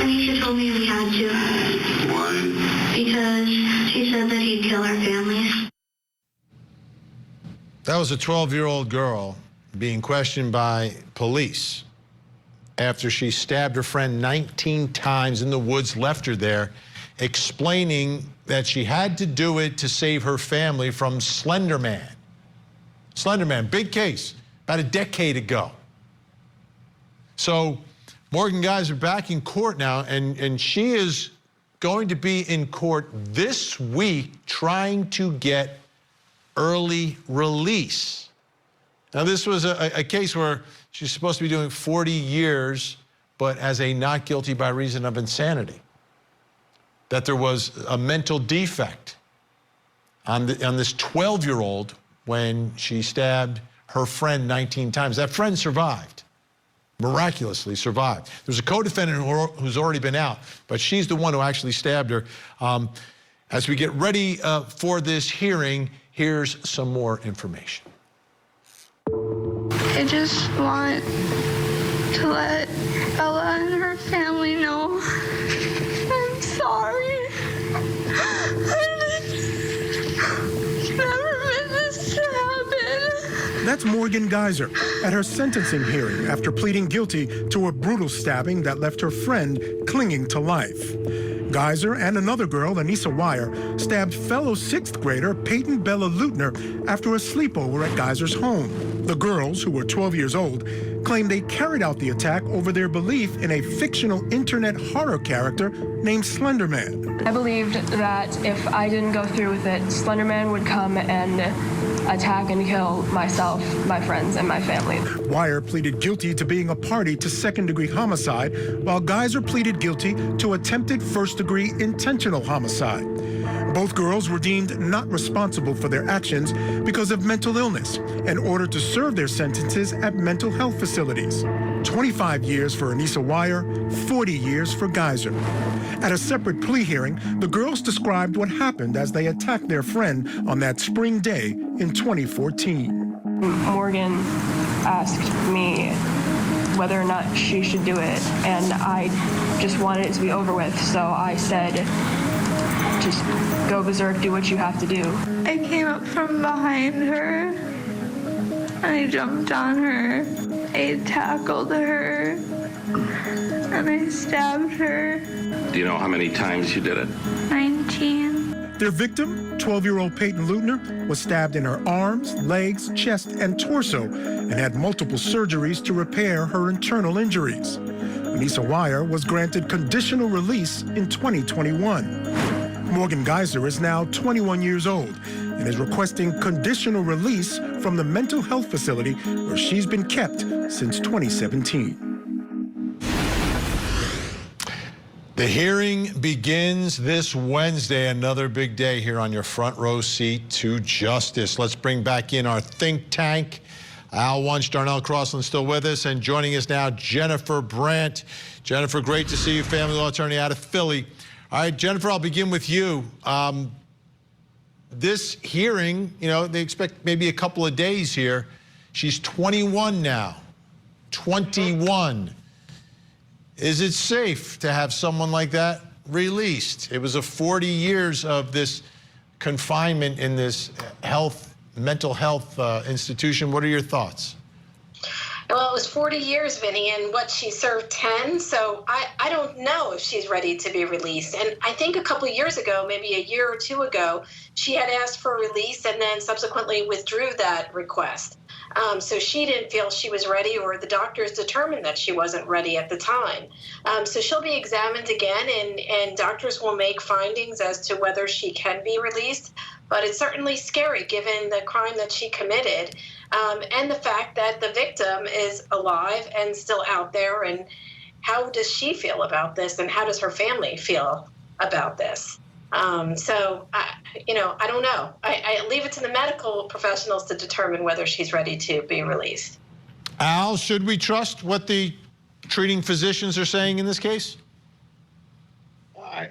Anissa told me we had to. Why? Because she said that he'd kill our families. That was a 12-year-old girl being questioned by police after she stabbed her friend 19 times in the woods, left her there, explaining that she had to do it to save her family from Slender Man. Slender Man, big case, about a decade ago. So Morgan Geyser back in court now, and she is going to be in court this week trying to get early release. Now, this was a case where she's supposed to be doing 40 years, but as a not guilty by reason of insanity. That there was a mental defect on this 12-year-old when she stabbed her friend 19 times. That friend survived, miraculously survived. There's a co-defendant who's already been out, but she's the one who actually stabbed her. As we get ready for this hearing, here's some more information. I just want to let Bella and her family know I'm sorry. I never meant this to happen. That's Morgan Geyser at her sentencing hearing after pleading guilty to a brutal stabbing that left her friend clinging to life. Geyser and another girl, Anissa Weier, stabbed fellow 6th grader Payton Lutener after a sleepover at Geyser's home. The girls, who were 12 years old, claimed they carried out the attack over their belief in a fictional internet horror character named Slender Man. I believed that if I didn't go through with it, Slender Man would come and attack and kill myself, my friends, and my family. Weier pleaded guilty to being a party to second-degree homicide, while Geyser pleaded guilty to attempted first-degree intentional homicide. Both girls were deemed not responsible for their actions because of mental illness and ordered to serve their sentences at mental health facilities. 25 years for Anissa Weier, 40 years for Geyser. At a separate plea hearing, the girls described what happened as they attacked their friend on that spring day in 2014. Morgan asked me whether or not she should do it, and I just wanted it to be over with, so I said, just go berserk, do what you have to do. I came up from behind her, and I jumped on her. I tackled her, and I stabbed her. Do you know how many times you did it? 19. Their victim, 12-year-old Payton Lutener, was stabbed in her arms, legs, chest, and torso, and had multiple surgeries to repair her internal injuries. Anissa Weier was granted conditional release in 2021. Morgan Geyser is now 21 years old and is requesting conditional release from the mental health facility where she's been kept since 2017. The hearing begins this Wednesday, another big day here on your front row seat to justice. Let's bring back in our think tank. Al Wunsch, Darnell Crossland still with us, and joining us now, Jennifer Brandt. Jennifer, great to see you, family law attorney out of Philly. All right, Jennifer, I'll begin with you. This hearing, you know, they expect maybe a couple of days here. She's 21 now, 21. Is it safe to have someone like that released? It was a 40 years of this confinement in this mental health institution. What are your thoughts? Well, it was 40 years, Vinny, and what she served 10. So I don't know if she's ready to be released. And I think a couple of years ago, maybe a year or two ago, she had asked for release and then subsequently withdrew that request. So she didn't feel she was ready, or the doctors determined that she wasn't ready at the time. So she'll be examined again, and doctors will make findings as to whether she can be released. But it's certainly scary given the crime that she committed, and the fact that the victim is alive and still out there. And how does she feel about this, and how does her family feel about this? I don't know. I leave it to the medical professionals to determine whether she's ready to be released. Al, should we trust what the treating physicians are saying in this case?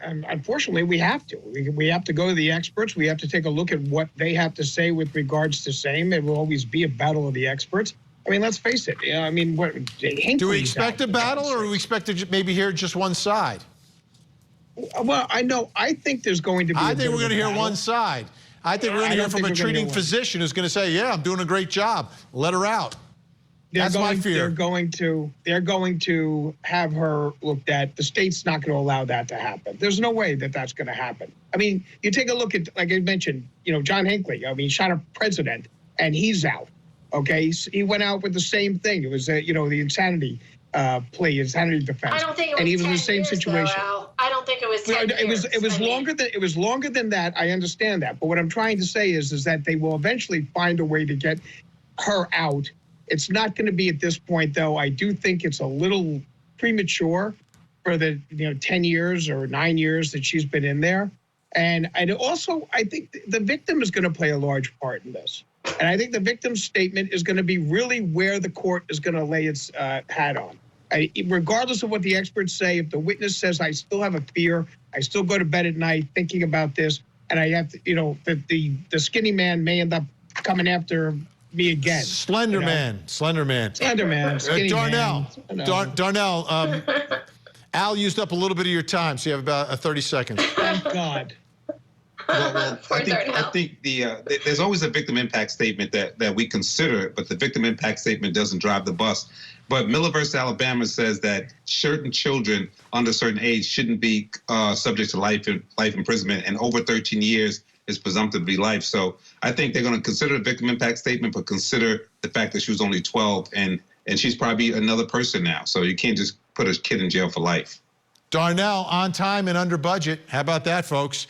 Unfortunately, we have to. We have to go to the experts. We have to take a look at what they have to say with regards to same. It will always be a battle of the experts. I mean, let's face it. Do we expect a battle, or do we expect to maybe hear just one side? Well, I think there's going to be. I think we're going to hear one side. I think we're going to hear from a treating physician who's going to say, "Yeah, I'm doing a great job. Let her out." That's my fear. They're going to have her looked at. The state's not going to allow that to happen. There's no way that that's going to happen. I mean, you take a look at, like I mentioned, John Hinckley. I mean, he shot a president, and he's out. Okay, he went out with the same thing. It was, the insanity plea, insanity defense. I don't think it was. And he was in the same situation. Though, Al. I don't think it was 10 years. It was longer than that. I understand that, but what I'm trying to say is that they will eventually find a way to get her out. It's not going to be at this point, though. I do think it's a little premature for the 10 years or 9 years that she's been in there. And also, I think the victim is going to play a large part in this. And I think the victim's statement is going to be really where the court is going to lay its hat on. Regardless of what the experts say, if the witness says, I still have a fear, I still go to bed at night thinking about this, and I have to, the skinny man may end up coming after me again. Slender Man. Darnell, Al used up a little bit of your time, so you have about 30 seconds. Thank God. Well, I think there's always a victim impact statement that we consider, but the victim impact statement doesn't drive the bus. But Miller versus Alabama says that certain children under a certain age shouldn't be subject to life imprisonment, and over 13 years is presumptively life. So I think they're going to consider the victim impact statement, but consider the fact that she was only 12, and she's probably another person now. So you can't just put a kid in jail for life. Darnell, on time and under budget. How about that, folks?